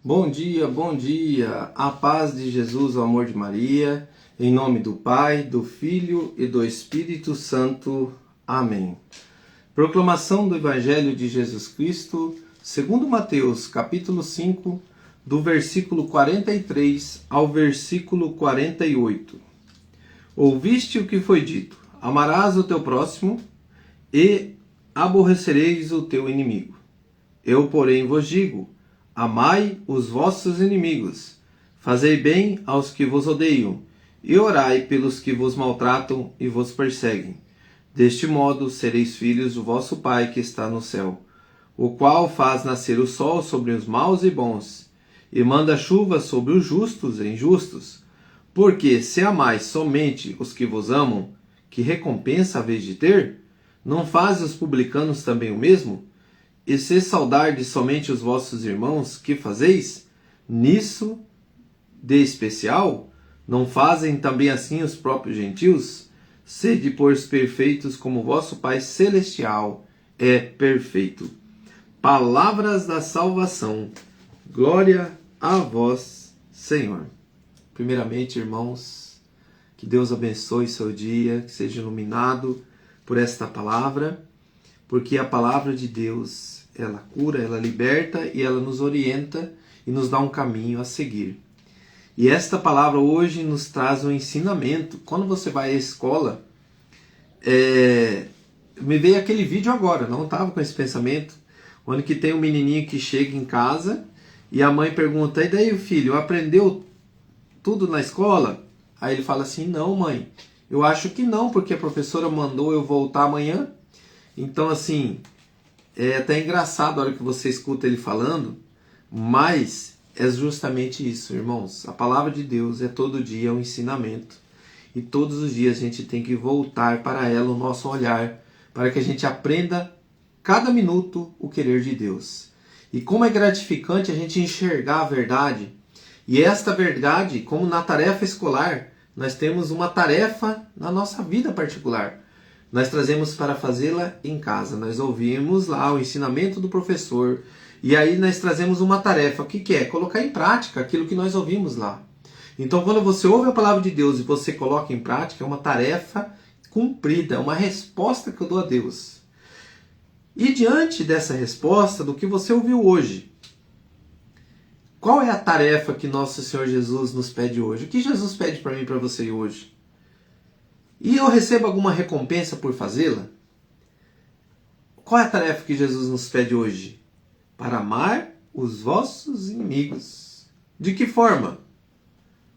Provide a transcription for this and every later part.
Bom dia, a paz de Jesus, o amor de Maria, em nome do Pai, do Filho e do Espírito Santo. Amém. Proclamação do Evangelho de Jesus Cristo, segundo Mateus, capítulo 5, do versículo 43 ao versículo 48. Ouviste o que foi dito: amarás o teu próximo e aborrecereis o teu inimigo. Eu, porém, vos digo: amai os vossos inimigos, fazei bem aos que vos odeiam, e orai pelos que vos maltratam e vos perseguem. Deste modo sereis filhos do vosso Pai que está no céu, o qual faz nascer o sol sobre os maus e bons, e manda chuva sobre os justos e injustos. Porque se amais somente os que vos amam, que recompensa haveis de ter? Não fazem os publicanos também o mesmo? E se saudardes somente os vossos irmãos, que fazeis? Nisso de especial, não fazem também assim os próprios gentios? Sede, pois, perfeitos como vosso Pai Celestial é perfeito. Palavras da salvação. Glória a vós, Senhor. Primeiramente, irmãos, que Deus abençoe seu dia, que seja iluminado por esta palavra, porque a palavra de Deus, ela cura, ela liberta e ela nos orienta e nos dá um caminho a seguir. E esta palavra hoje nos traz um ensinamento. Quando você vai à escola, me veio aquele vídeo agora, não estava com esse pensamento, onde que tem um menininho que chega em casa e a mãe pergunta: e daí, filho, aprendeu tudo na escola? Aí ele fala assim: não, mãe, eu acho que não, porque a professora mandou eu voltar amanhã. Então, assim, é até engraçado a hora que você escuta ele falando, mas é justamente isso, irmãos. A palavra de Deus é todo dia um ensinamento. E todos os dias a gente tem que voltar para ela o nosso olhar, para que a gente aprenda cada minuto o querer de Deus. E como é gratificante a gente enxergar a verdade. E esta verdade, como na tarefa escolar, nós temos uma tarefa na nossa vida particular. Nós trazemos para fazê-la em casa. Nós ouvimos lá o ensinamento do professor e aí nós trazemos uma tarefa. O que é? Colocar em prática aquilo que nós ouvimos lá. Então, quando você ouve a palavra de Deus e você coloca em prática, é uma tarefa cumprida, é uma resposta que eu dou a Deus. E diante dessa resposta, do que você ouviu hoje, qual é a tarefa que nosso Senhor Jesus nos pede hoje? O que Jesus pede para mim e para você hoje? E eu recebo alguma recompensa por fazê-la? Qual é a tarefa que Jesus nos pede hoje? Para amar os vossos inimigos. De que forma?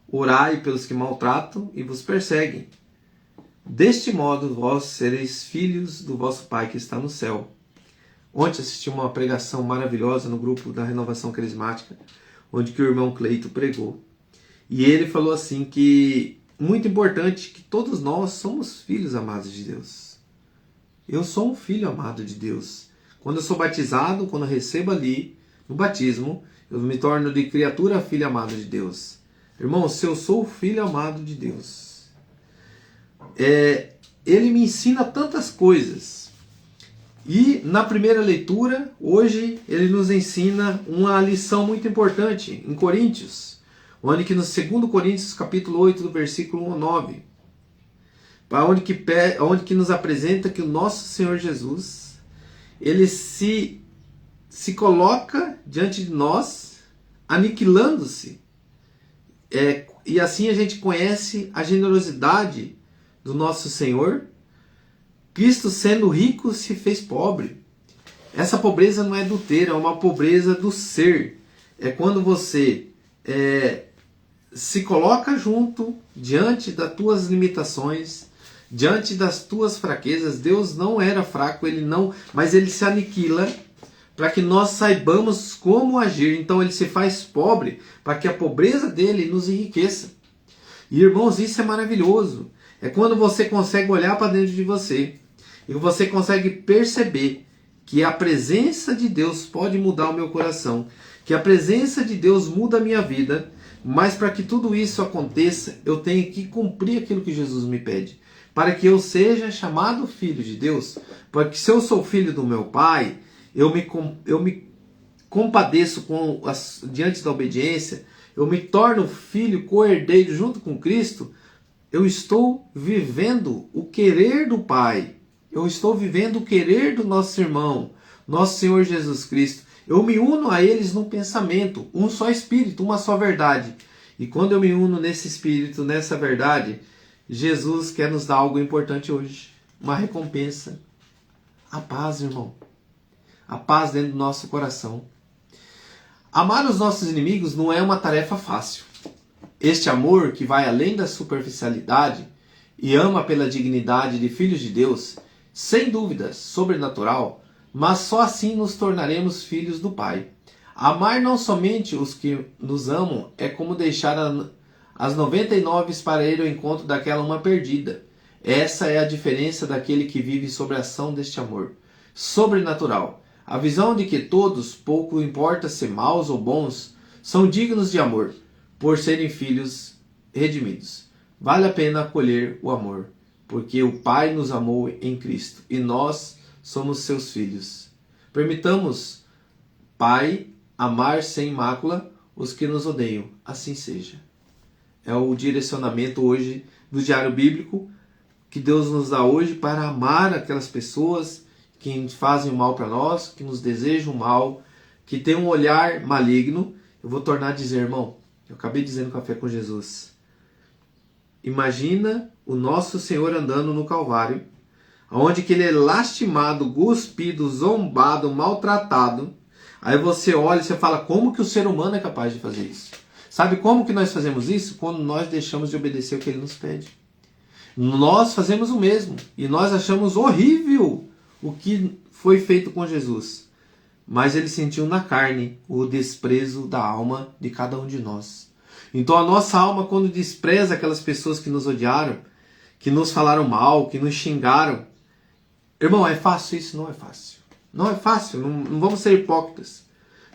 Orai pelos que maltratam e vos perseguem. Deste modo vós sereis filhos do vosso Pai que está no céu. Ontem assisti uma pregação maravilhosa no grupo da Renovação Carismática, onde que o irmão Cleito pregou. E ele falou assim que muito importante que todos nós somos filhos amados de Deus. Eu sou um filho amado de Deus. Quando eu sou batizado, quando eu recebo ali no batismo, eu me torno de criatura filho amado de Deus. Irmão, se eu sou o filho amado de Deus, ele me ensina tantas coisas. E na primeira leitura, hoje, ele nos ensina uma lição muito importante em Coríntios, onde que no 2 Coríntios capítulo 8, do versículo 1 ao 9, onde que nos apresenta que o nosso Senhor Jesus, ele se coloca diante de nós, aniquilando-se. E assim a gente conhece a generosidade do nosso Senhor. Cristo, sendo rico, se fez pobre. Essa pobreza não é do ter, é uma pobreza do ser. É quando você se coloca junto, diante das tuas limitações, diante das tuas fraquezas. Deus não era fraco, mas ele se aniquila para que nós saibamos como agir. Então ele se faz pobre para que a pobreza dele nos enriqueça. E irmãos, isso é maravilhoso. É quando você consegue olhar para dentro de você e você consegue perceber que a presença de Deus pode mudar o meu coração, que a presença de Deus muda a minha vida, mas para que tudo isso aconteça, eu tenho que cumprir aquilo que Jesus me pede, para que eu seja chamado filho de Deus, porque se eu sou filho do meu Pai, eu me compadeço diante da obediência, eu me torno filho co-herdeiro junto com Cristo, eu estou vivendo o querer do Pai. Eu estou vivendo o querer do nosso irmão, nosso Senhor Jesus Cristo. Eu me uno a eles no pensamento, um só Espírito, uma só verdade. E quando eu me uno nesse Espírito, nessa verdade, Jesus quer nos dar algo importante hoje. Uma recompensa. A paz, irmão. A paz dentro do nosso coração. Amar os nossos inimigos não é uma tarefa fácil. Este amor que vai além da superficialidade e ama pela dignidade de filhos de Deus, sem dúvidas, sobrenatural, mas só assim nos tornaremos filhos do Pai. Amar não somente os que nos amam é como deixar as 99 para ir ao encontro daquela uma perdida. Essa é a diferença daquele que vive sob a ação deste amor sobrenatural. A visão de que todos, pouco importa se maus ou bons, são dignos de amor, por serem filhos redimidos. Vale a pena acolher o amor, porque o Pai nos amou em Cristo e nós somos seus filhos. Permitamos, Pai, amar sem mácula os que nos odeiam. Assim seja. É o direcionamento hoje do Diário Bíblico que Deus nos dá hoje para amar aquelas pessoas que fazem o mal para nós, que nos desejam o mal, que têm um olhar maligno. Eu vou tornar a dizer, irmão, eu acabei dizendo Café com Jesus. Imagina o nosso Senhor andando no Calvário, onde que ele é lastimado, cuspido, zombado, maltratado. Aí você olha e você fala, como que o ser humano é capaz de fazer isso? Sabe como que nós fazemos isso? Quando nós deixamos de obedecer o que ele nos pede. Nós fazemos o mesmo. E nós achamos horrível o que foi feito com Jesus. Mas ele sentiu na carne o desprezo da alma de cada um de nós. Então a nossa alma, quando despreza aquelas pessoas que nos odiaram, que nos falaram mal, que nos xingaram, irmão, é fácil isso? Não é fácil. Não é fácil, não vamos ser hipócritas.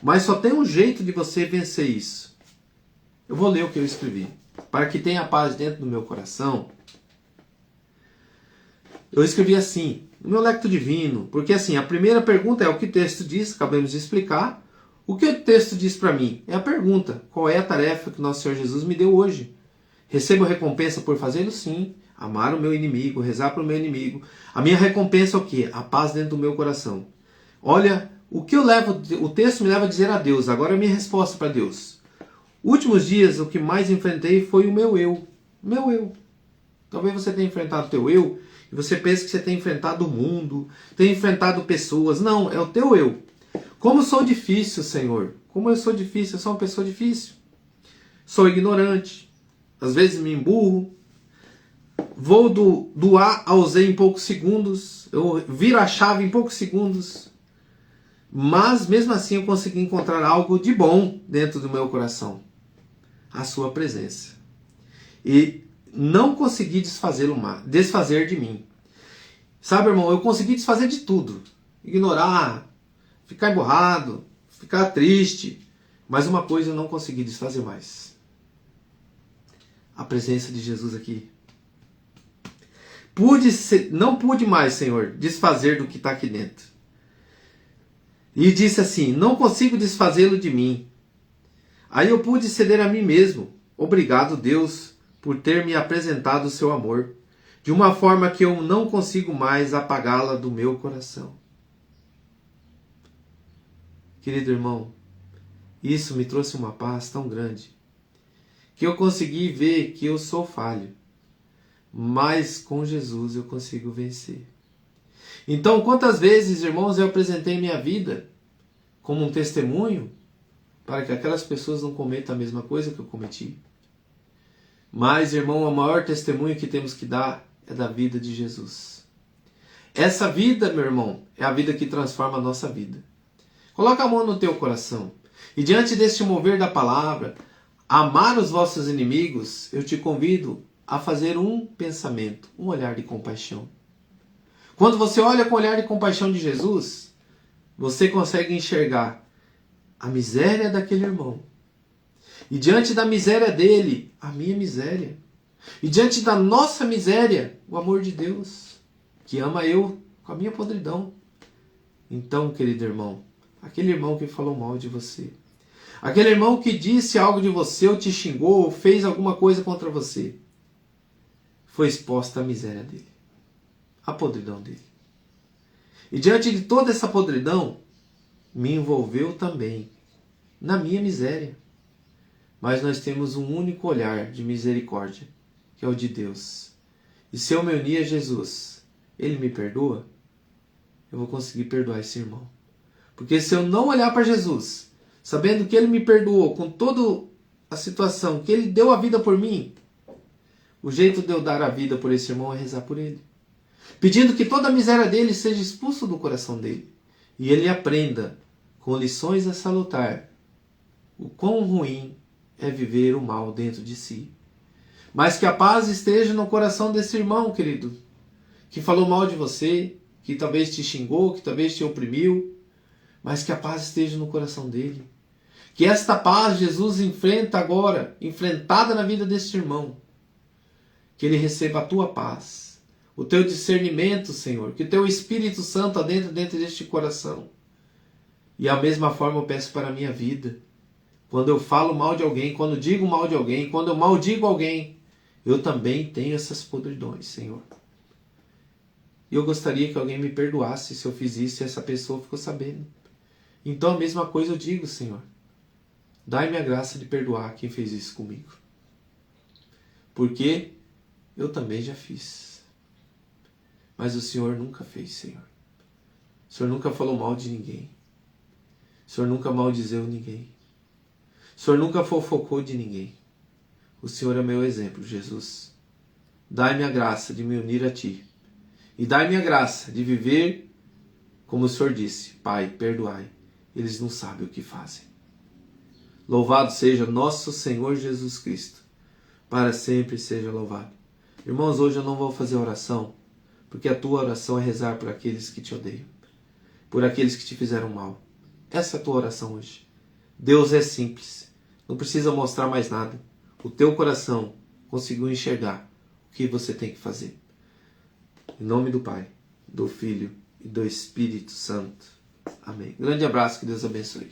Mas só tem um jeito de você vencer isso. Eu vou ler o que eu escrevi. Para que tenha paz dentro do meu coração, eu escrevi assim, no meu lecto divino, porque assim, a primeira pergunta é o que o texto diz, acabamos de explicar. O que o texto diz para mim? É a pergunta, qual é a tarefa que nosso Senhor Jesus me deu hoje? Recebo recompensa por fazê-lo? Sim. Amar o meu inimigo, rezar para o meu inimigo. A minha recompensa é o quê? A paz dentro do meu coração. Olha, o texto me leva a dizer a Deus, agora a minha resposta para Deus. Últimos dias, o que mais enfrentei foi o meu eu. Meu eu. Talvez você tenha enfrentado o teu eu, e você pensa que você tem enfrentado o mundo, tem enfrentado pessoas. Não, é o teu eu. Como sou difícil, Senhor. Como eu sou difícil, eu sou uma pessoa difícil. Sou ignorante. Às vezes me emburro. Vou do A ao Z em poucos segundos. Eu viro a chave em poucos segundos. Mas mesmo assim eu consegui encontrar algo de bom dentro do meu coração. A sua presença. E não consegui desfazer de mim. Sabe, irmão, eu consegui desfazer de tudo. Ignorar, ficar emburrado, ficar triste. Mas uma coisa eu não consegui desfazer mais. A presença de Jesus aqui. Não pude mais, Senhor, desfazer do que está aqui dentro. E disse assim, não consigo desfazê-lo de mim. Aí eu pude ceder a mim mesmo. Obrigado, Deus, por ter me apresentado o seu amor, de uma forma que eu não consigo mais apagá-la do meu coração. Querido irmão, isso me trouxe uma paz tão grande, que eu consegui ver que eu sou falho, mas com Jesus eu consigo vencer. Então, quantas vezes, irmãos, eu apresentei minha vida como um testemunho para que aquelas pessoas não cometam a mesma coisa que eu cometi. Mas, irmão, o maior testemunho que temos que dar é da vida de Jesus. Essa vida, meu irmão, é a vida que transforma a nossa vida. Coloca a mão no teu coração. E diante deste mover da palavra, amar os vossos inimigos, eu te convido a fazer um pensamento, um olhar de compaixão. Quando você olha com o olhar de compaixão de Jesus, você consegue enxergar a miséria daquele irmão. E diante da miséria dele, a minha miséria. E diante da nossa miséria, o amor de Deus, que ama eu com a minha podridão. Então, querido irmão, aquele irmão que falou mal de você, aquele irmão que disse algo de você, ou te xingou, ou fez alguma coisa contra você, foi exposta à miséria dele, à podridão dele. E diante de toda essa podridão, me envolveu também na minha miséria. Mas nós temos um único olhar de misericórdia, que é o de Deus. E se eu me unir a Jesus, Ele me perdoa, eu vou conseguir perdoar esse irmão. Porque se eu não olhar para Jesus, sabendo que Ele me perdoou com toda a situação, que Ele deu a vida por mim, o jeito de eu dar a vida por esse irmão é rezar por ele. Pedindo que toda a miséria dele seja expulsa do coração dele. E ele aprenda, com lições a salutar, o quão ruim é viver o mal dentro de si. Mas que a paz esteja no coração desse irmão, querido, que falou mal de você, que talvez te xingou, que talvez te oprimiu, mas que a paz esteja no coração dele. Que esta paz Jesus enfrenta agora, enfrentada na vida deste irmão, que ele receba a tua paz, o teu discernimento, Senhor, que o teu Espírito Santo adentre dentro deste coração. E a mesma forma eu peço para a minha vida. Quando eu falo mal de alguém, quando digo mal de alguém, quando eu maldigo alguém, eu também tenho essas podridões, Senhor. E eu gostaria que alguém me perdoasse se eu fiz isso e essa pessoa ficou sabendo. Então a mesma coisa eu digo, Senhor. Dai-me a graça de perdoar quem fez isso comigo. Porque eu também já fiz. Mas o Senhor nunca fez, Senhor. O Senhor nunca falou mal de ninguém. O Senhor nunca maldizeu ninguém. O Senhor nunca fofocou de ninguém. O Senhor é meu exemplo, Jesus. Dai-me a graça de me unir a Ti. E dai-me a graça de viver como o Senhor disse. Pai, perdoai. Eles não sabem o que fazem. Louvado seja nosso Senhor Jesus Cristo. Para sempre seja louvado. Irmãos, hoje eu não vou fazer oração, porque a tua oração é rezar por aqueles que te odeiam, por aqueles que te fizeram mal. Essa é a tua oração hoje. Deus é simples. Não precisa mostrar mais nada. O teu coração conseguiu enxergar o que você tem que fazer. Em nome do Pai, do Filho e do Espírito Santo. Amém. Grande abraço, que Deus abençoe.